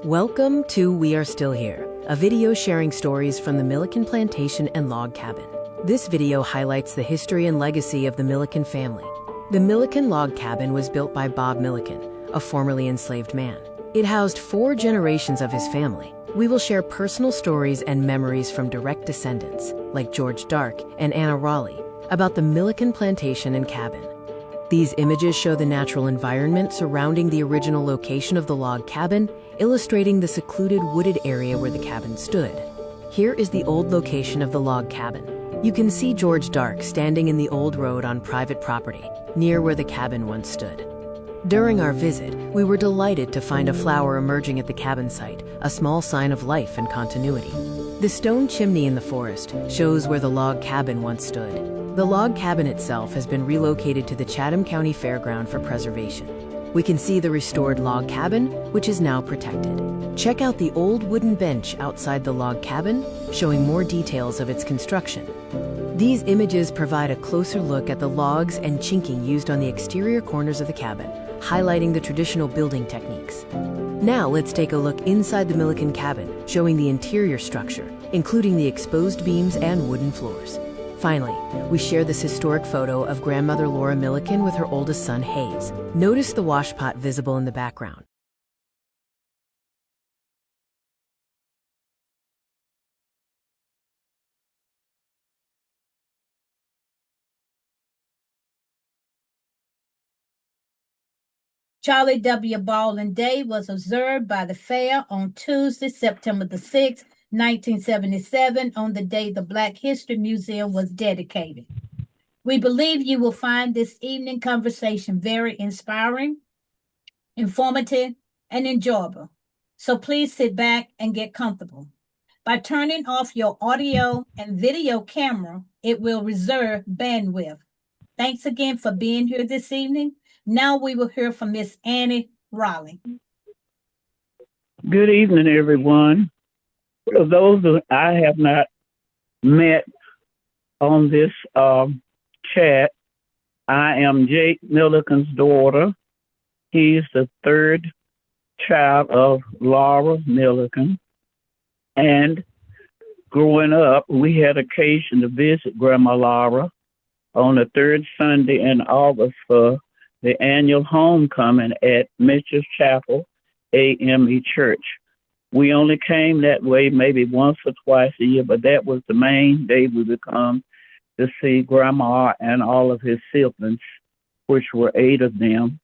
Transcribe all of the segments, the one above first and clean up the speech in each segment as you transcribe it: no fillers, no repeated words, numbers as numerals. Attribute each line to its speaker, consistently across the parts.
Speaker 1: Welcome to We Are Still Here, a video sharing stories from the Milliken Plantation and Log Cabin. This video highlights the history and legacy of the Milliken family. The Milliken Log Cabin was built by Bob Milliken, a formerly enslaved man. It housed 4 generations of his family. We will share personal stories and memories from direct descendants, like George Dark and Anna Raleigh, about the Milliken Plantation and Cabin. These images show the natural environment surrounding the original location of the log cabin, illustrating the secluded wooded area where the cabin stood. Here is the old location of the log cabin. You can see George Dark standing in the old road on private property, near where the cabin once stood. During our visit, we were delighted to find a flower emerging at the cabin site, a small sign of life and continuity. The stone chimney in the forest shows where the log cabin once stood. The log cabin itself has been relocated to the Chatham County Fairground for preservation. We can see the restored log cabin, which is now protected. Check out the old wooden bench outside the log cabin, showing more details of its construction. These images provide a closer look at the logs and chinking used on the exterior corners of the cabin, highlighting the traditional building techniques. Now let's take a look inside the Milliken cabin, showing the interior structure, including the exposed beams and wooden floors. Finally, we share this historic photo of grandmother Laura Milliken with her oldest son, Hayes. Notice the washpot visible in the background.
Speaker 2: Charlie W. Baldwin Day was observed by the fair on Tuesday, September the 6th, 1977, on the day the Black History Museum was dedicated. We believe you will find this evening conversation very inspiring, informative, and enjoyable. So please sit back and get comfortable. By turning off your audio and video camera, it will reserve bandwidth. Thanks again for being here this evening. Now we will hear from Miss Annie Raleigh.
Speaker 3: Good evening, everyone. For those that I have not met on this chat, I am Jake Milliken's daughter. He's the 3rd child of Laura Milliken. And growing up, we had occasion to visit Grandma Laura on the 3rd Sunday in August for the annual homecoming at Mitchell's Chapel AME Church. We only came that way maybe once or twice a year, but that was the main day we would come to see Grandma and all of his siblings, which were 8 of them.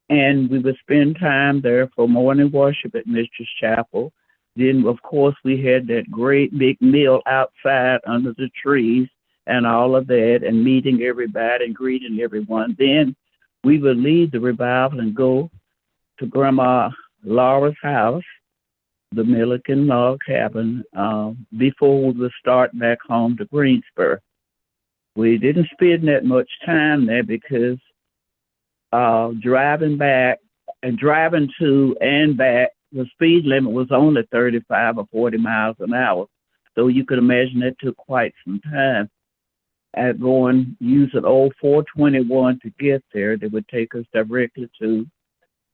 Speaker 3: And we would spend time there for morning worship at Mitchell's Chapel. Then, of course, we had that great big meal outside under the trees and all of that, and meeting everybody and greeting everyone. Then we would leave the revival and go to Grandma Laura's house, the Milliken Log Cabin, before we would start back home to Greensboro. We didn't spend that much time there because driving to and back, the speed limit was only 35 or 40 miles an hour. So you could imagine that took quite some time. At using old 421 to get there, they would take us directly to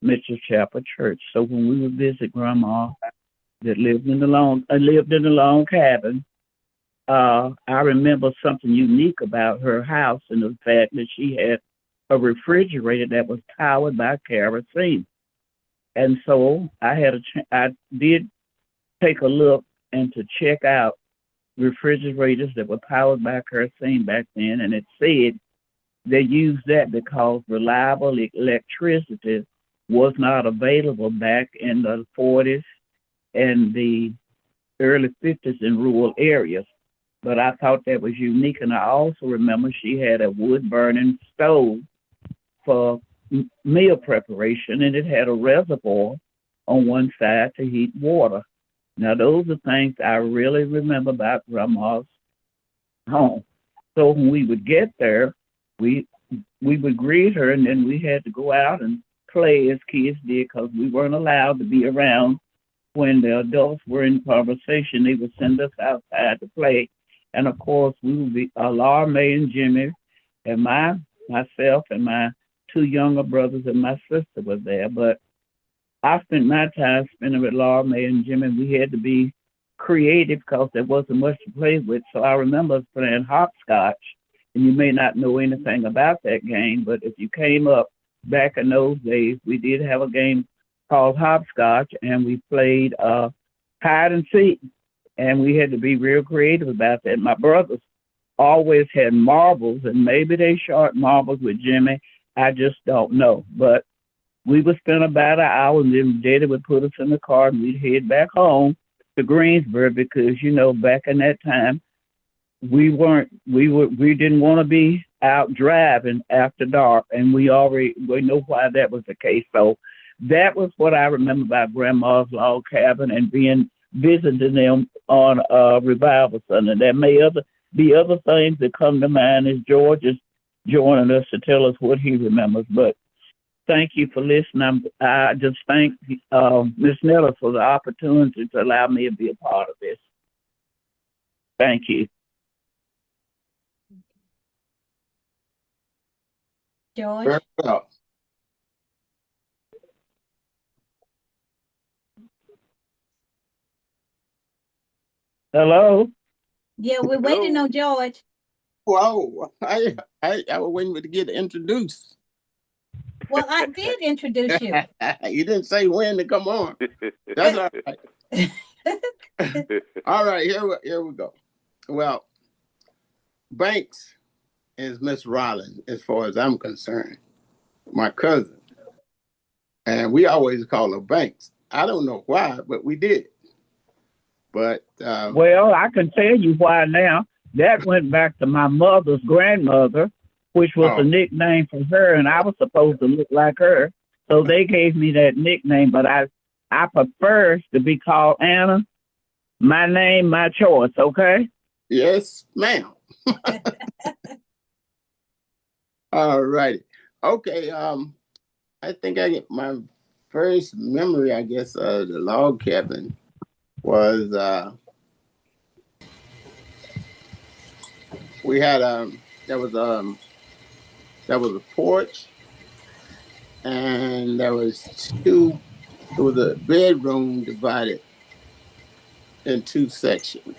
Speaker 3: Mitchell Chapel Church. So when we would visit Grandma that lived in the log cabin, I remember something unique about her house, and the fact that she had a refrigerator that was powered by kerosene. And so I did take a look and to check out refrigerators that were powered by kerosene back then, and it said they used that because reliable electricity was not available back in the 40s and the early 50s in rural areas. But I thought that was unique, and I also remember she had a wood-burning stove for meal preparation, and it had a reservoir on one side to heat water. Now, those are things I really remember about Grandma's home. So when we would get there, we would greet her, and then we had to go out and play as kids did, because we weren't allowed to be around when the adults were in conversation. They would send us outside to play. And, of course, we would be Laura, May, and Jimmy, and myself and my 2 younger brothers and my sister was there. But I spent my time spending with Laura Mae and Jimmy. We had to be creative because there wasn't much to play with. So I remember us playing hopscotch, and you may not know anything about that game, but if you came up back in those days, we did have a game called hopscotch, and we played hide and seek, and we had to be real creative about that. My brothers always had marbles, and maybe they short marbles with Jimmy. I just don't know, but we would spend about an hour, and then Daddy would put us in the car, and we'd head back home to Greensboro because back in that time we didn't want to be out driving after dark, and we know why that was the case. So that was what I remember about Grandma's log cabin and being visiting them on revival Sunday. There may be other things that come to mind as George is joining us to tell us what he remembers, but thank you for listening. I just thank Miss Nella for the opportunity to allow me to be a part of this. Thank you.
Speaker 2: George?
Speaker 4: Very well.
Speaker 3: Hello?
Speaker 2: Yeah, we're waiting on George.
Speaker 4: Whoa, I was waiting to get introduced.
Speaker 2: Well, I did introduce you.
Speaker 4: You didn't say when to come on. That's all right. All right, here we go. Well, Banks is Miss Rollins, as far as I'm concerned, my cousin. And we always call her Banks. I don't know why, but we did. But
Speaker 3: well, I can tell you why now. That went back to my mother's grandmother, which was a nickname for her, and I was supposed to look like her. So they gave me that nickname, but I prefer to be called Anna. My name, my choice, okay?
Speaker 4: Yes, ma'am. All righty. Okay, I think I get my first memory, I guess, of the log cabin was we had there was a porch, and there was a bedroom divided in two sections.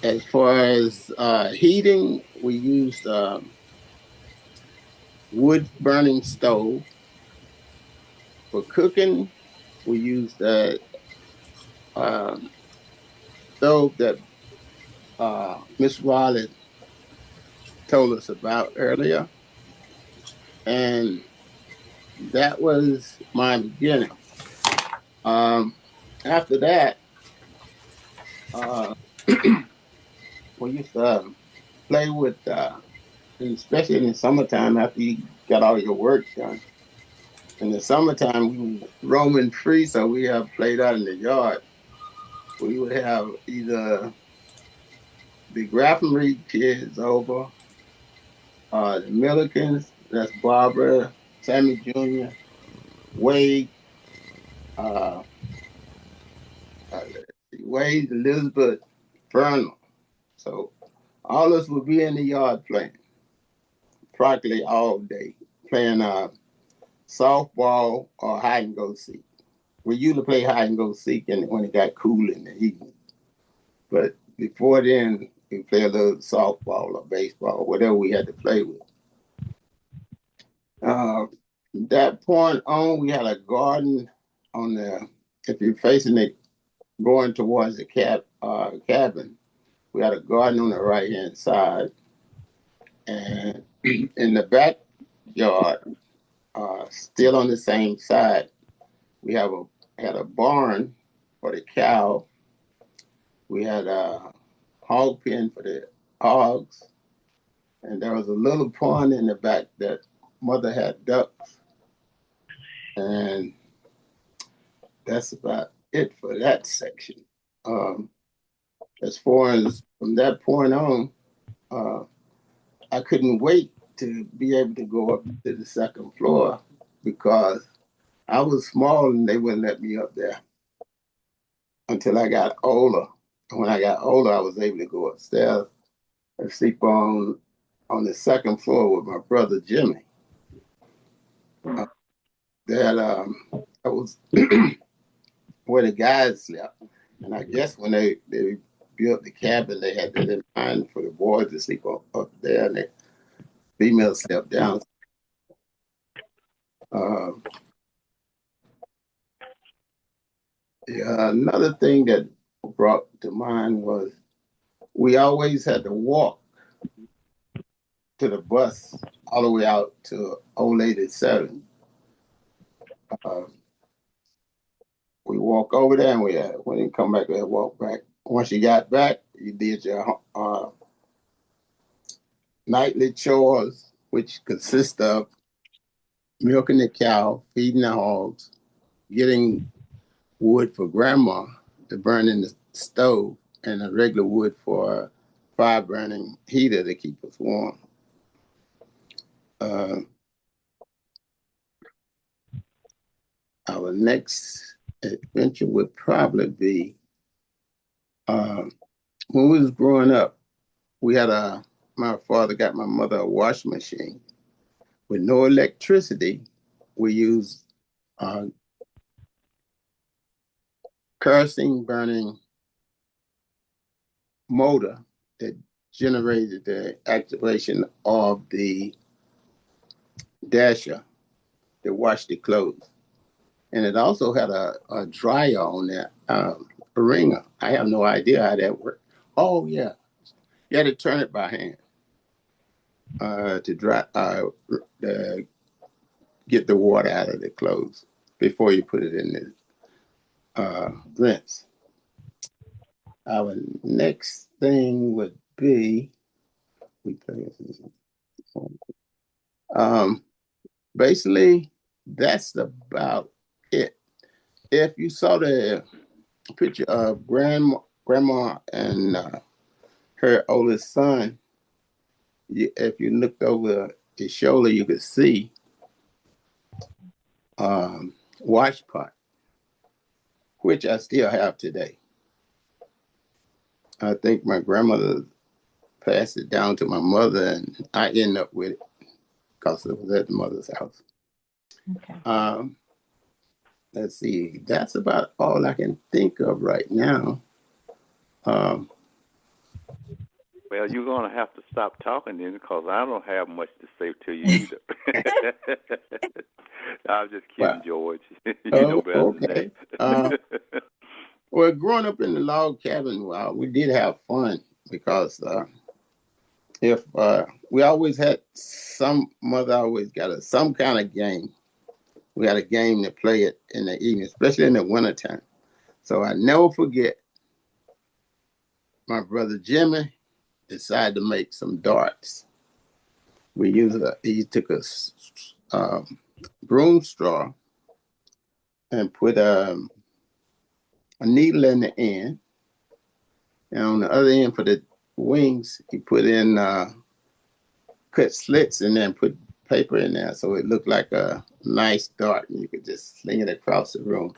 Speaker 4: As far as heating, we used wood burning stove. For cooking, we used a stove that Miss Riley told us about earlier, and that was my beginning. After that, we used to play with, especially in the summertime after you got all your work done. In the summertime, we were roaming free, so we have played out in the yard. We would have either the Graffin Reed kids over, the Millikens, that's Barbara, Sammy Jr., Wade, uh, uh, Wade, Elizabeth, Vernal. So all of us would be in the yard playing practically all day, playing softball or hide and go seek. We usually play hide and go seek when it got cool in the evening. But before then, we play a little softball or baseball, whatever we had to play with. That point on, we had a garden on the, if you're facing it, going towards the cabin, we had a garden on the right-hand side. And in the backyard, still on the same side, we had a barn for the cow. We had a hog pen for the hogs. And there was a little pond in the back that mother had ducks. And that's about it for that section. As far as from that point on, I couldn't wait to be able to go up to the second floor because I was small and they wouldn't let me up there until I got older. And when I got older, I was able to go upstairs and sleep on the second floor with my brother Jimmy. uh, that was where the guys slept. And I guess when they built the cabin, they had that in mind for the boys to sleep up there, and the females slept down. Uh, yeah, another thing that brought to mind was we always had to walk to the bus all the way out to Old Lady 7. Uh, we walk over there and when you come back, we walk back. Once you got back, you did your nightly chores, which consist of milking the cow, feeding the hogs, getting wood for grandma to burn in the stove, and a regular wood for a fire burning heater to keep us warm. Our next adventure would probably be when we was growing up. We had my father got my mother a washing machine with no electricity. We used kerosene burning motor that generated the activation of the dasher to wash the clothes. And it also had a dryer on there, a wringer. I have no idea how that worked. Oh, yeah. You had to turn it by hand to dry, get the water out of the clothes before you put it in the rinse. Our next thing would be, basically, that's about it. If you saw the picture of grandma and her oldest son, if you looked over his shoulder, you could see wash pot, which I still have today. I think my grandmother passed it down to my mother, and I ended up with it because it was at the mother's house.
Speaker 2: Okay.
Speaker 4: Let's see. That's about all I can think of right now.
Speaker 5: Well, you're going to have to stop talking then because I don't have much to say to you either. I'm just kidding,
Speaker 4: Wow.
Speaker 5: George. You know better
Speaker 4: Okay.
Speaker 5: than that.
Speaker 4: Well, growing up in the log cabin, we did have fun because if we always had mother always got some kind of game. We had a game to play it in the evening, especially in the wintertime. So I never forget my brother Jimmy decided to make some darts. He took a broom straw and put a needle in the end. And on the other end for the wings, he put in cut slits and then put paper in there so it looked like a nice dart and you could just sling it across the room.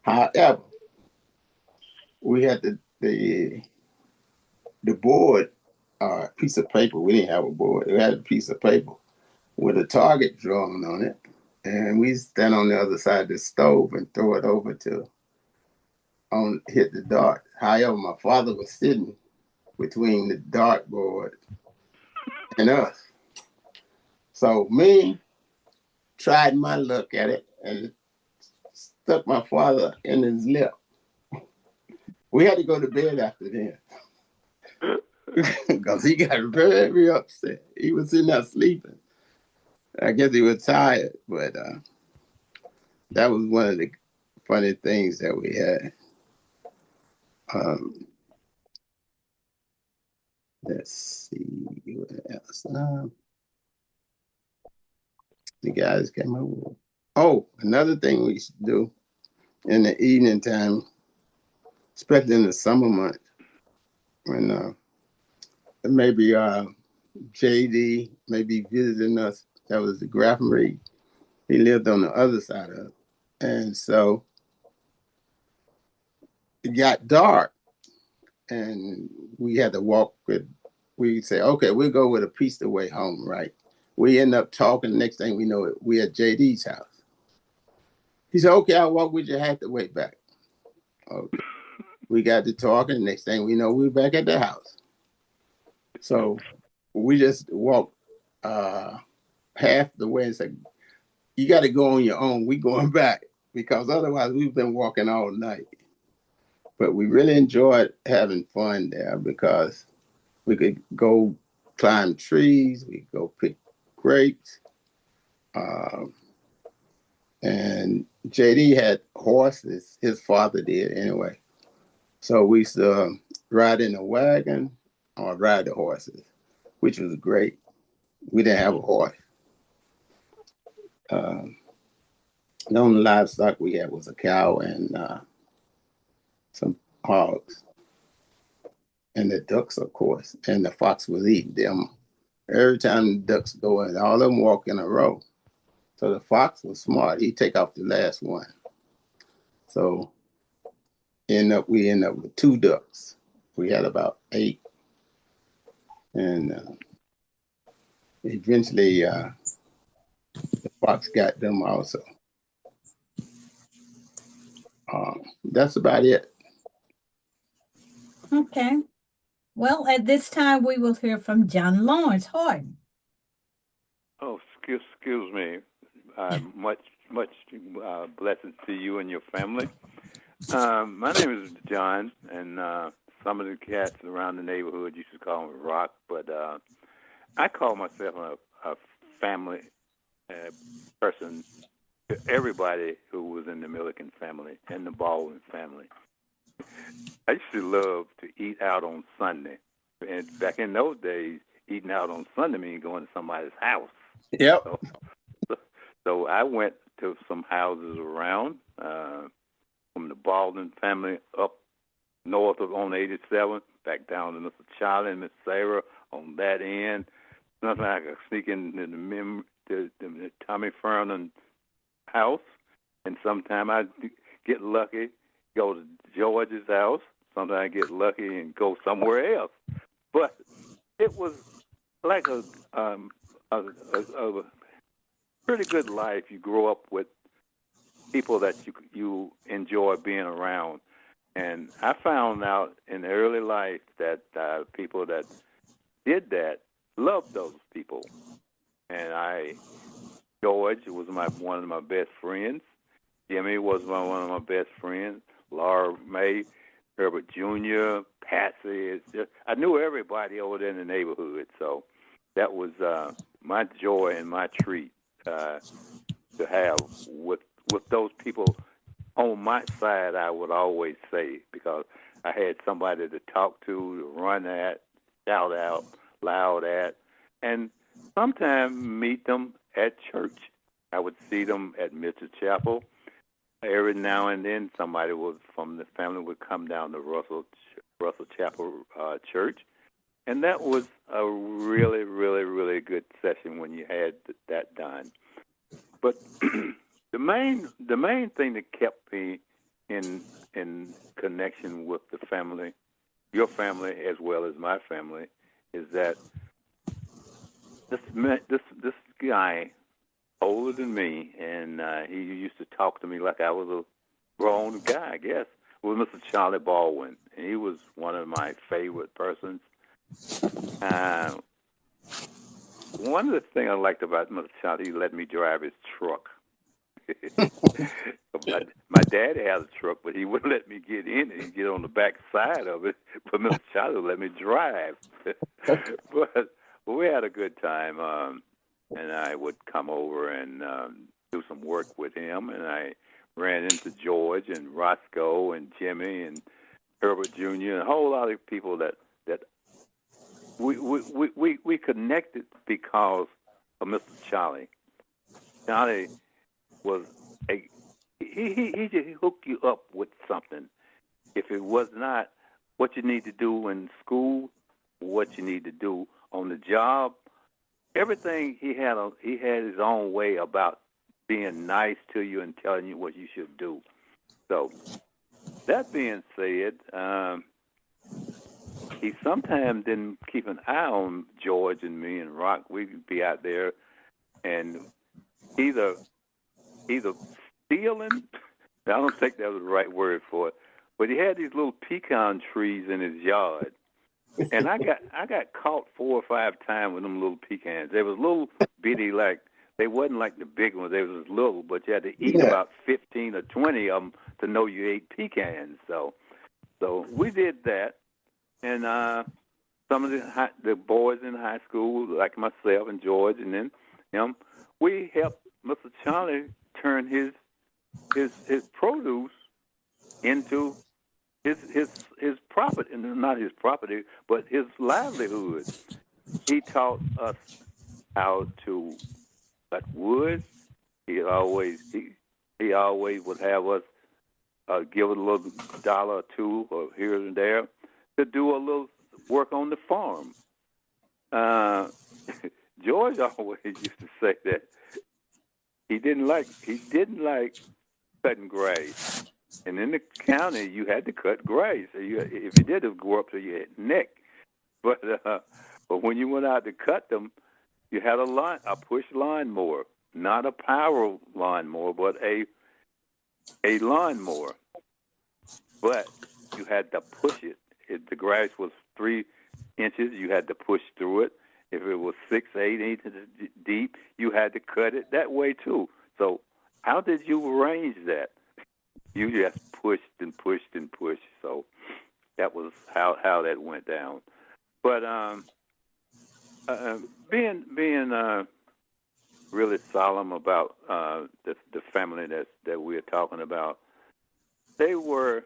Speaker 4: However, we had the board, piece of paper. We didn't have a board. We had a piece of paper with a target drawn on it. And we stand on the other side of the stove and throw it over hit the dart. However, my father was sitting between the dartboard and us. So me tried my luck at it and stuck my father in his lip. We had to go to bed after that because he got very upset. He was sitting there sleeping. I guess he was tired, but that was one of the funny things that we had. Let's see what else. The guys came over. Oh, another thing we used to do in the evening time, especially in the summer months, when maybe JD may be visiting us. That was the Grafton Reed. He lived on the other side of it. And so it got dark and we had to we'd say, okay, we'll go with a piece of the way home, right? We end up talking. The next thing we know, we at JD's house. He said, "Okay, I'll walk with you half the way back." Okay. We got to talking. The next thing we know, we're back at the house. So we just walked half the way and said, "You got to go on your own. We going back because otherwise we've been walking all night." But we really enjoyed having fun there because we could go climb trees, we could go pick grapes, and JD had horses. His father did anyway. So we used to ride in a wagon or ride the horses, which was great. We didn't have a horse. The only livestock we had was a cow and some hogs. And the ducks, of course. And the fox was eating them. Every time the ducks go in, all of them walk in a row. So the fox was smart. He'd take off the last one. So we end up with 2 ducks. We had about 8. And eventually the fox got them also. That's about it.
Speaker 2: Okay. Well, at this time, we will hear from John Lawrence Horton.
Speaker 5: Oh, excuse me. Much blessings to you and your family. My name is John, and some of the cats around the neighborhood used to call me Rock, but I call myself a family person to everybody who was in the Milliken family and the Baldwin family. I used to love to eat out on Sunday. And back in those days, eating out on Sunday means going to somebody's house.
Speaker 4: Yep.
Speaker 5: So I went to some houses around, from the Baldwin family up north of on 87, back down to Mr. Charlie and Miss Sarah on that end. Nothing like I could sneak in the Tommy Fernan house, and sometime I'd get lucky, go to George's house. Sometimes I get lucky and go somewhere else. But it was like a pretty good life. You grow up with people that you enjoy being around. And I found out in early life that people that did that loved those people. And George was one of my best friends. Jimmy was one of my best friends. Laura May, Herbert Jr., Patsy. I knew everybody over there in the neighborhood. So that was my joy and my treat to have with those people on my side, I would always say, because I had somebody to talk to run at, shout out loud at, and sometimes meet them at church. I would see them at Mitchell Chapel. Every now and then, somebody from the family would come down to Russell Chapel Church, and that was a really, really, really good session when you had that done. But the main thing that kept me in connection with the family, your family as well as my family, is that this guy older than me, and he used to talk to me like I was a grown guy, I guess, was Mr. Charlie Baldwin, and he was one of my favorite persons. One of the things I liked about Mr. Charlie, he let me drive his truck. My daddy had a truck, but he wouldn't let me get in it and get on the back side of it. But Mr. Charlie would let me drive. But we had a good time, and I would come over and do some work with him, and I ran into George and Roscoe and Jimmy and Herbert Jr. and a whole lot of people that we connected because of Mr. Charlie. Charlie was he just hooked you up with something. If it was not what you need to do in school, what you need to do on the job, everything he had his own way about being nice to you and telling you what you should do. So that being said, he sometimes didn't keep an eye on George and me and Rock. We'd be out there and either stealing. I don't think that was the right word for it, but he had these little pecan trees in his yard, and I got caught 4 or 5 times with them little pecans. They was little bitty, like they wasn't like the big ones. They was little, but you had to eat about 15 or 20 of them to know you ate pecans. So we did that, and some of the boys in high school, like myself and George, and then him, we helped Mr. Charlie turn his produce into his property, not his property, but his livelihood. He taught us how to cut wood. He always would have us give a little dollar or two or here and there to do a little work on the farm. George always used to say that he didn't like cutting grass, and in the county you had to cut grass. So if you did, it would go up to your neck. But when you went out to cut them, you had a push lawnmower, not a power lawnmower, but a lawnmower. But you had to push it. If the grass was 3 inches, you had to push through it. If it was 6, 8 inches deep, you had to cut it that way too. So how did you arrange that? You just pushed and pushed and pushed. So that was how that went down. But being really solemn about the family that we're talking about, they were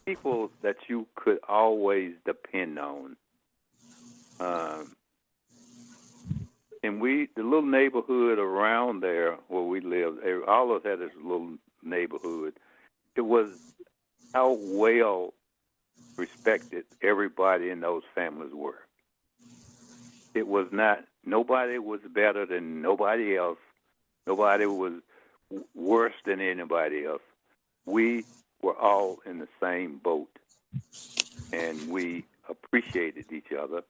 Speaker 5: people that you could always depend on. And the little neighborhood around there where we lived, all of us had this little neighborhood. It was how well respected everybody in those families were. It was not, nobody was better than nobody else. Nobody was worse than anybody else. We were all in the same boat, and we appreciated each other.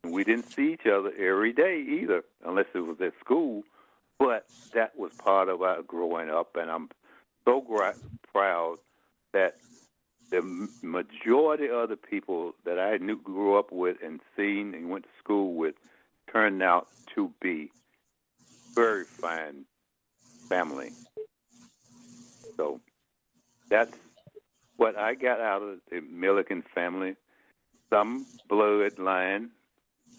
Speaker 5: And we didn't see each other every day either, unless it was at school, but that was part of our growing up, and I'm so proud that the majority of the people that I grew up with and seen and went to school with turned out to be very fine family. So that's what I got out of the Milliken family. Some bloodline,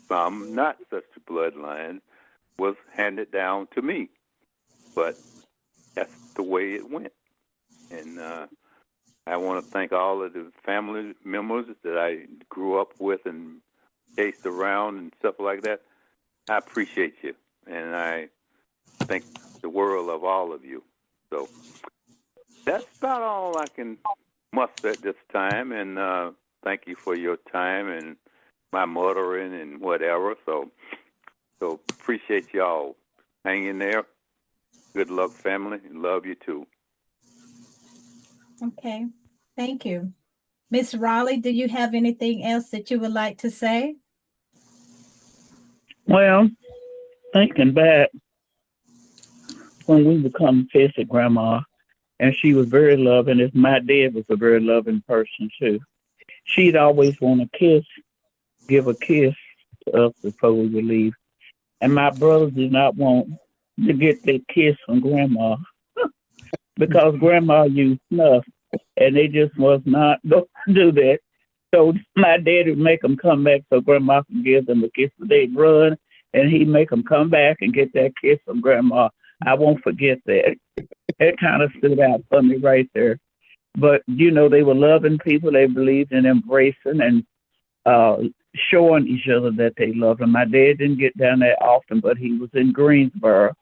Speaker 5: some not such a bloodline, was handed down to me. But that's the way it went. And I want to thank all of the family members that I grew up with and chased around and stuff like that. I appreciate you, and I think the world of all of you. So that's about all I can muster at this time, and thank you for your time and my muttering and whatever. So appreciate y'all. Hang in there. Good luck, family, and love you too.
Speaker 2: Okay, thank you. Miss Raleigh, do you have anything else that you would like to say?
Speaker 3: Well, thinking back, when we would come visit Grandma, and she was very loving, as my dad was a very loving person too. She'd always want to give a kiss to us before we would leave. And my brothers did not want to get that kiss from Grandma because Grandma used snuff, and they just was not going to do that. So my dad would make them come back so Grandma could give them a kiss. They'd run, and he'd make them come back and get that kiss from Grandma. I won't forget that. It kind of stood out for me right there. But, they were loving people. They believed in embracing and showing each other that they loved them. My dad didn't get down there often, but he was in Greensboro.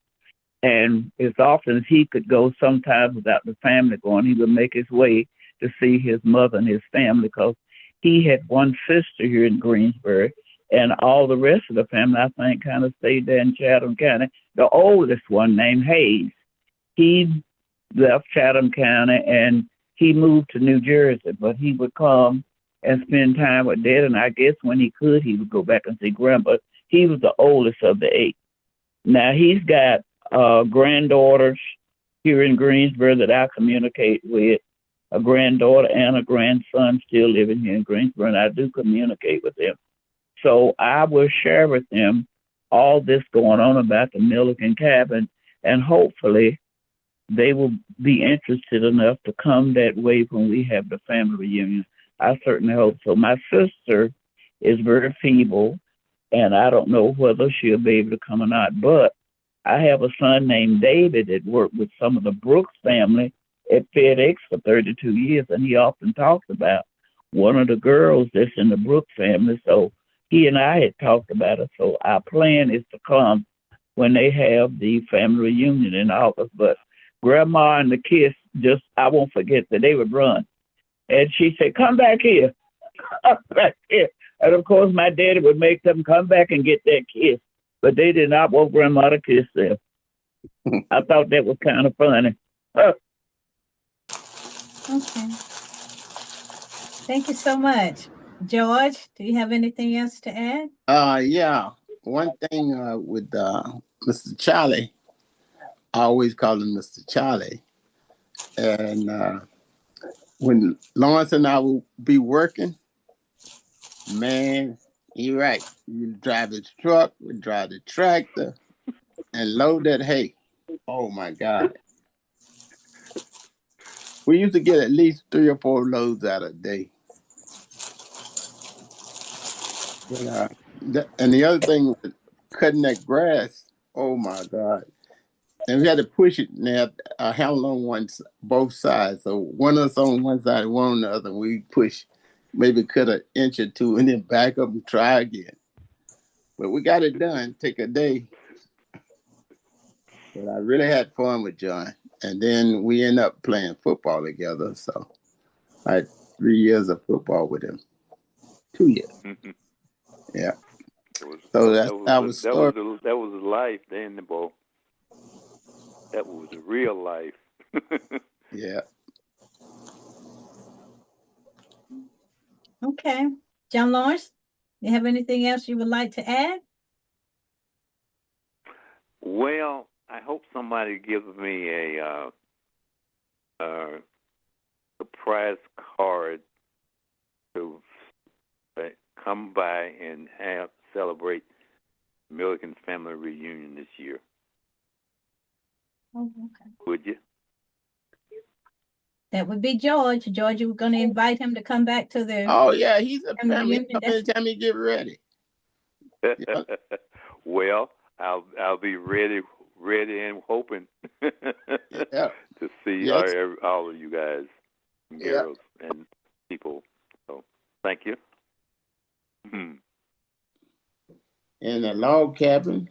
Speaker 3: And as often as he could go, sometimes without the family going, he would make his way to see his mother and his family because he had one sister here in Greensboro, and all the rest of the family, I think, kind of stayed there in Chatham County. The oldest one, named Hayes, he left Chatham County and he moved to New Jersey, but he would come and spend time with Dad, and I guess when he could, he would go back and see Grandma. He was the oldest of the 8. Now he's got granddaughters here in Greensboro that I communicate with, a granddaughter and a grandson still living here in Greensboro, and I do communicate with them. So I will share with them all this going on about the Milliken Cabin, and hopefully they will be interested enough to come that way when we have the family reunion. I certainly hope so. My sister is very feeble, and I don't know whether she'll be able to come or not, but I have a son named David that worked with some of the Brooks family at FedEx for 32 years, and he often talks about one of the girls that's in the Brooks family. So he and I had talked about it. So our plan is to come when they have the family reunion in August. But Grandma and the kids, I won't forget that they would run. And she said, come back here. Come back here. And of course, my daddy would make them come back and get that kiss. But they did not want Grandma to kiss them. I thought that was kind of funny.
Speaker 2: Okay. Thank you so much. George, do you have anything else to add?
Speaker 4: Yeah. One thing with Mr. Charlie, I always call him Mr. Charlie. And when Lawrence and I will be working, man, you're right. You drive his truck, we drive the tractor, and load that hay. Oh my God. We used to get at least 3 or 4 loads out a day. And the other thing, cutting that grass, oh my God. And we had to push it now, handle on both sides. So one of us on one side, one on the other. We push, maybe cut an inch or two, and then back up and try again. But we got it done. Take a day. But I really had fun with John. And then we end up playing football together. So I had 3 years of football with him. 2 years.
Speaker 5: Mm-hmm.
Speaker 4: Yeah. So that's our story.
Speaker 5: That was life then, boy. That was real life.
Speaker 4: Yeah.
Speaker 2: Okay. John Lawrence, you have anything else you would like to add?
Speaker 5: Well, I hope somebody gives me a surprise card to come by and celebrate Milliken's family reunion this year.
Speaker 2: Oh, okay.
Speaker 5: Would you?
Speaker 2: That would be George. George, you were going to invite him to come back to the.
Speaker 4: Oh yeah, he's a
Speaker 2: family
Speaker 4: family.
Speaker 2: reunion.
Speaker 4: Anytime he get ready. Yeah.
Speaker 5: Well, I'll be ready and hoping
Speaker 4: Yeah.
Speaker 5: to see
Speaker 4: Yes.
Speaker 5: all of you guys, and girls, and people. So, thank you.
Speaker 4: In a log cabin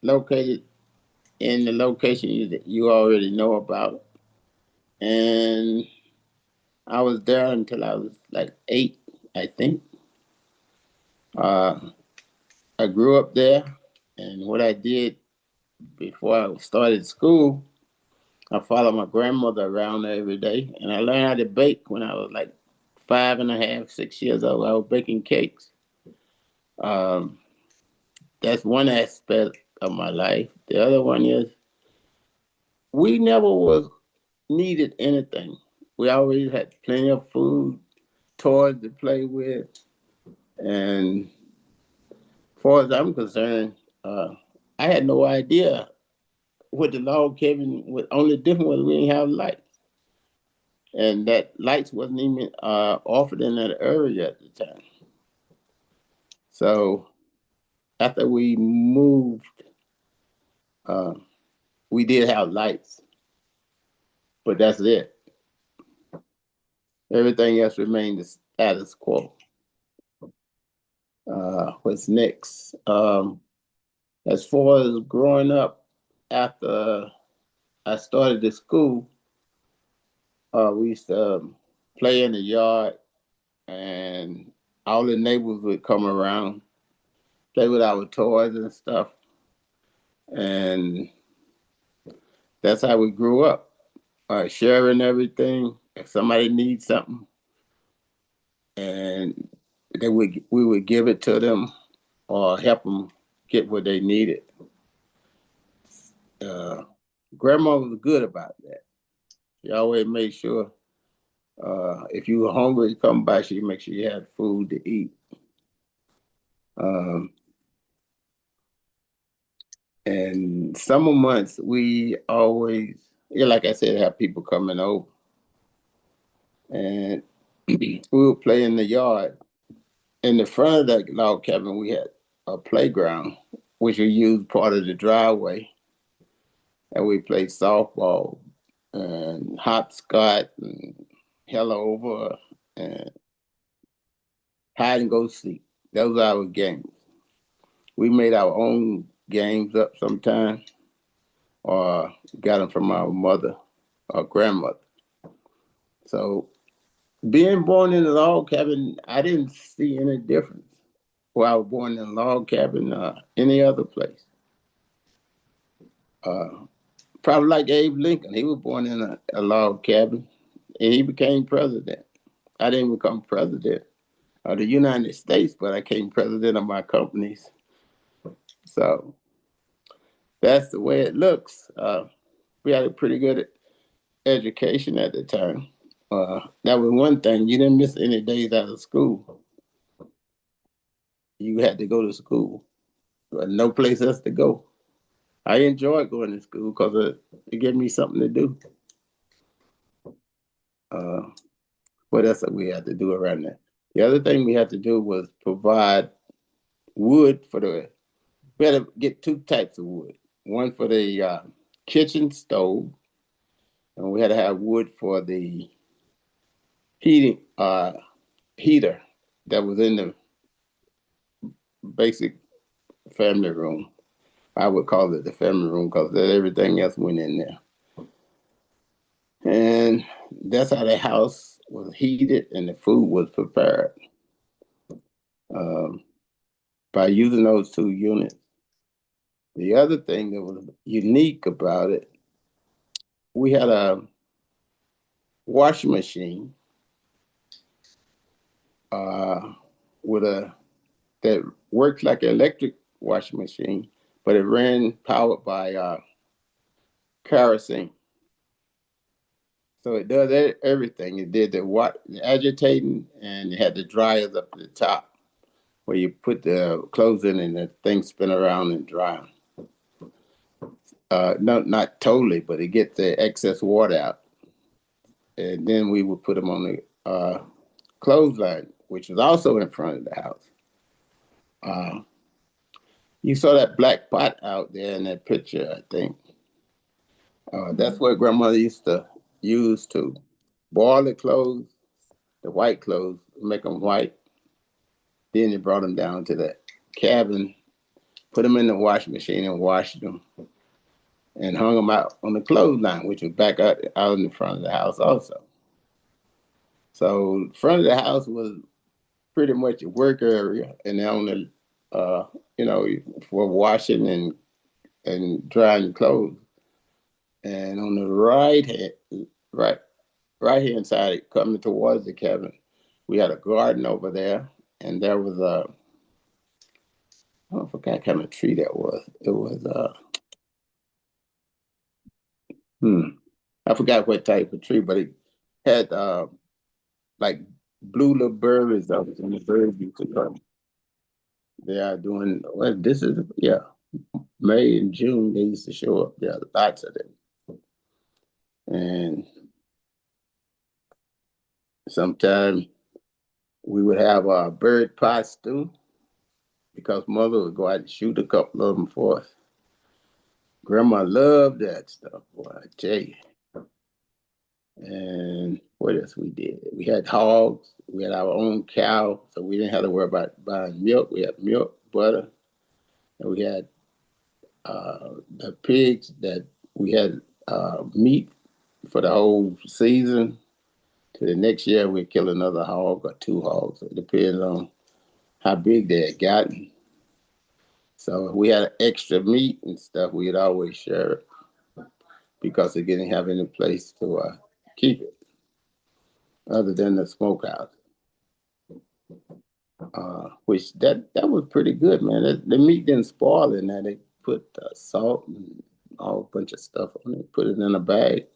Speaker 4: located in the location that you already know about. And I was there until I was like 8, I think. I grew up there, and what I did before I started school, I followed my grandmother around every day, and I learned how to bake when I was like 5.5, 6 years old. I was baking cakes. That's one aspect of my life. The other one is we never was needed anything. We always had plenty of food, toys to play with, and as far as I'm concerned, I had no idea what the log cabin was. Only different was we didn't have lights, and that lights wasn't even offered in that area at the time. So after we moved, we did have lights, but that's it. Everything else remained the status quo. What's next? As far as growing up, after I started the school, we used to play in the yard, and all the neighbors would come around, play with our toys and stuff. And that's how we grew up, sharing everything. If somebody needs something, and we would give it to them or help them get what they needed. Grandma was good about that. She always made sure if you were hungry, come by, she'd make sure you had food to eat. Um, and summer months, we always, yeah, like I said, have people coming over. And we would play in the yard. In the front of that log cabin, we had a playground, which we used part of the driveway. And we played softball and hopscotch and hell over and hide and go seek. Those were our games. We made our own games up sometimes or got them from our mother or grandmother. So being born in a log cabin, I didn't see any difference. Well, I was born in a log cabin any other place. Probably like Abe Lincoln. He was born in a log cabin and he became president. I didn't become president of the United States, but I became president of my companies. So that's the way it looks. We had a pretty good education at the time. That was one thing. You didn't miss any days out of school. You had to go to school. There was no place else to go. I enjoyed going to school because it gave me something to do. What else did we had to do around that? The other thing we had to do was provide wood for we had to get two types of wood. One for the kitchen stove, and we had to have wood for the heating heater that was in the basic family room. I would call it the family room because everything else went in there. And that's how the house was heated and the food was prepared by using those two units. The other thing that was unique about it, we had a washing machine with that worked like an electric washing machine, but it ran powered by kerosene. So it does everything. It did the agitating, and it had the dryers up at the top where you put the clothes in and the thing spin around and dry. No, not totally, but it gets the excess water out. And then we would put them on the clothesline, which was also in front of the house. You saw that black pot out there in that picture, I think. That's what grandmother used to use to boil the clothes, the white clothes, make them white. Then they brought them down to the cabin, put them in the washing machine and washed them and hung them out on the clothesline, which was back out in the front of the house also. So the front of the house was pretty much a work area, and then on the, for washing and drying clothes. And on the right hand side, coming towards the cabin, we had a garden over there, and there was I forgot what kind of tree that was. It was I forgot what type of tree, but it had like blue little birds up and the birds used to come. They are doing well, this is May and June they used to show up there, lots of them. And sometimes we would have bird pie stew because mother would go out and shoot a couple of them for us. Grandma loved that stuff, boy, I tell you. And what else we did? We had hogs. We had our own cow, so we didn't have to worry about buying milk. We had milk, butter, and we had the pigs that we had meat for the whole season. To the next year, we'd kill another hog or two hogs. It depends on how big they had gotten. So if we had extra meat and stuff, we'd always share it because they didn't have any place to keep it other than the smokehouse. Which that was pretty good, man. The meat didn't spoil in there. They put salt and a whole bunch of stuff on it, put it in a bag.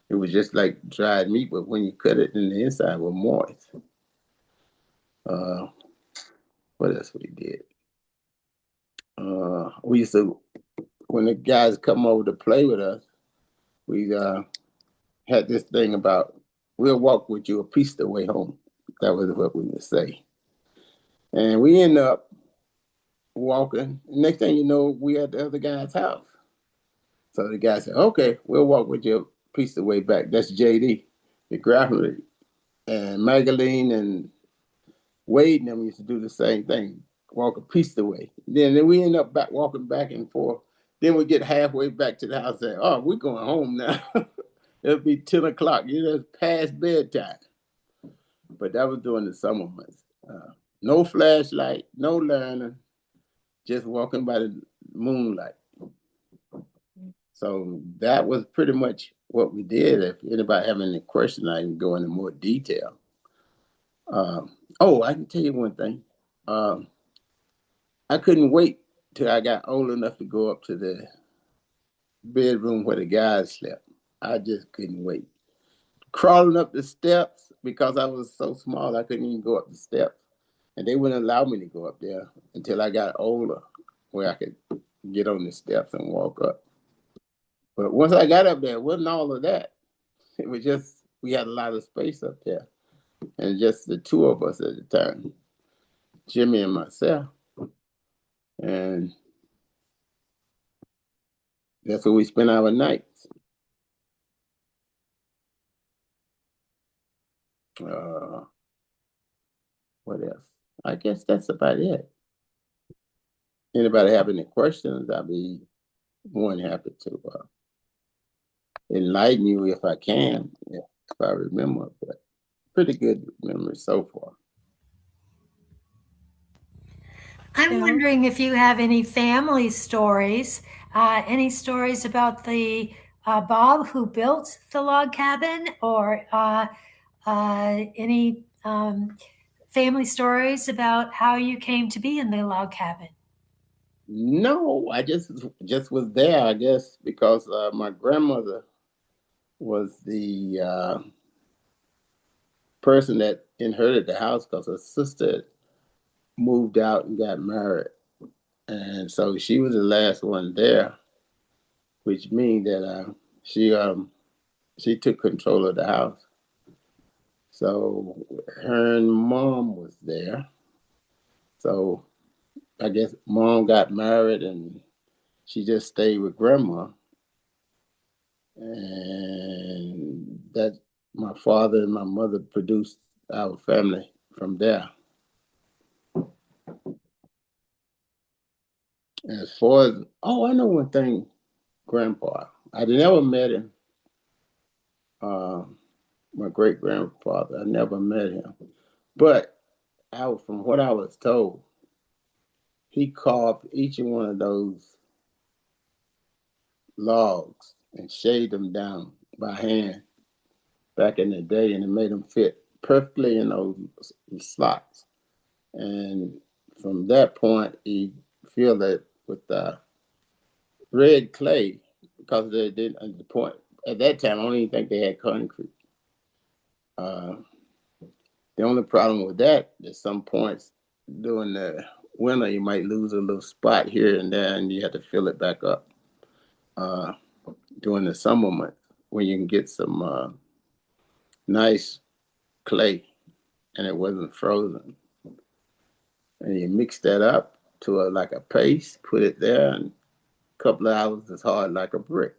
Speaker 4: It was just like dried meat, but when you cut it, in the inside was moist. What else we did? We used to, when the guys come over to play with us, we had this thing about, we'll walk with you a piece of the way home. That was what we would say. And we end up walking. Next thing you know, we at the other guy's house. So the guy said, okay, we'll walk with you a piece of the way back. That's JD, the graphic. And Magdalene and Wade and them used to do the same thing, walk a piece of the way. Then we end up walking back and forth. Then we get halfway back to the house and say, oh, we're going home now. It'll be 10 o'clock. It's past bedtime. But that was during the summer months. No flashlight, no learning, just walking by the moonlight. So that was pretty much what we did. If anybody have any questions, I can go into more detail. I can tell you one thing. I couldn't wait till I got old enough to go up to the bedroom where the guys slept. I just couldn't wait. Crawling up the steps, because I was so small, I couldn't even go up the steps. And they wouldn't allow me to go up there until I got older, where I could get on the steps and walk up. But once I got up there, it wasn't all of that. It was just, we had a lot of space up there. And just the two of us at the time, Jimmy and myself. And that's where we spent our nights. What else? I guess that's about it. Anybody have any questions? I'll be more than happy to enlighten you if I can, if I remember. But pretty good memory so far.
Speaker 6: I'm wondering if you have any family stories, any stories about the Bob who built the log cabin, or any family stories about how you came to be in the log cabin.
Speaker 4: No, I just was there, I guess, because my grandmother was the person that inherited the house, because her sister moved out and got married. And so she was the last one there, which means that she took control of the house. So her and mom was there. So I guess mom got married and she just stayed with grandma. And that my father and my mother produced our family from there. As far as, I know one thing, Grandpa. I never met him. My great grandfather, I never met him. But from what I was told, he carved each one of those logs and shaved them down by hand back in the day, and it made them fit perfectly in those slots. And from that point, he filled it with red clay, because they didn't, at the point, at that time, I don't even think they had concrete. The only problem with that is some points during the winter, you might lose a little spot here and there, and you have to fill it back up. During the summer months, when you can get some nice clay and it wasn't frozen. And you mix that up to like a paste, put it there, and a couple of hours it's hard like a brick.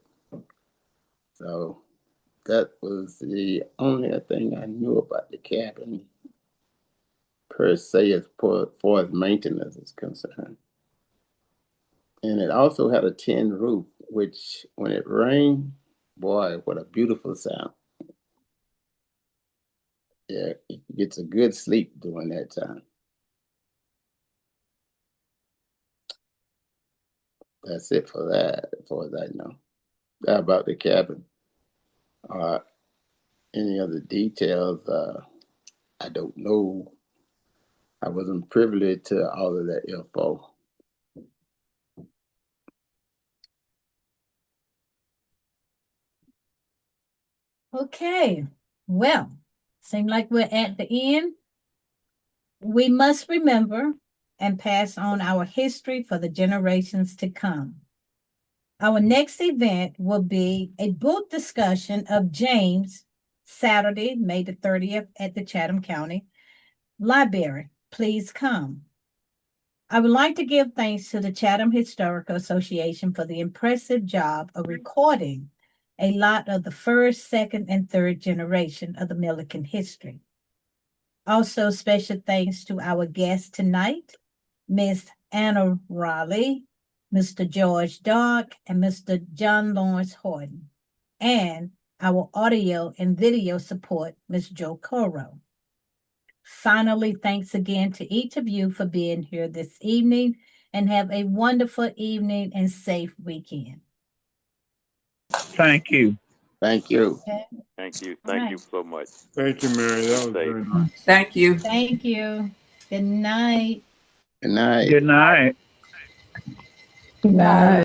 Speaker 4: So that was the only thing I knew about the cabin, per se, as far as maintenance is concerned. And it also had a tin roof, which when it rained, boy, what a beautiful sound. Yeah, it gets a good sleep during that time. That's it for that, as far as I know. About the cabin. Any other details? I don't know. I wasn't privileged to all of that info.
Speaker 2: Okay, well, seem like we're at the end. We must remember and pass on our history for the generations to come. Our next event will be a book discussion of James, Saturday, May the 30th at the Chatham County Library. Please come. I would like to give thanks to the Chatham Historical Association for the impressive job of recording a lot of the first, second, and third generation of the Milliken history. Also, special thanks to our guests tonight, Miss Anna Raleigh, Mr. George Dark, and Mr. John Lawrence Horton, and our audio and video support, Ms. Joe Coro. Finally, thanks again to each of you for being here this evening, and have a wonderful evening and safe weekend.
Speaker 3: Thank you.
Speaker 4: Thank you.
Speaker 2: Okay.
Speaker 5: Thank you.
Speaker 2: All
Speaker 5: Thank
Speaker 2: right.
Speaker 5: you so much.
Speaker 7: Thank you, Mary. That was very nice.
Speaker 8: Thank you.
Speaker 2: Thank you. Good night.
Speaker 4: Good night.
Speaker 3: Good night.
Speaker 8: Good night.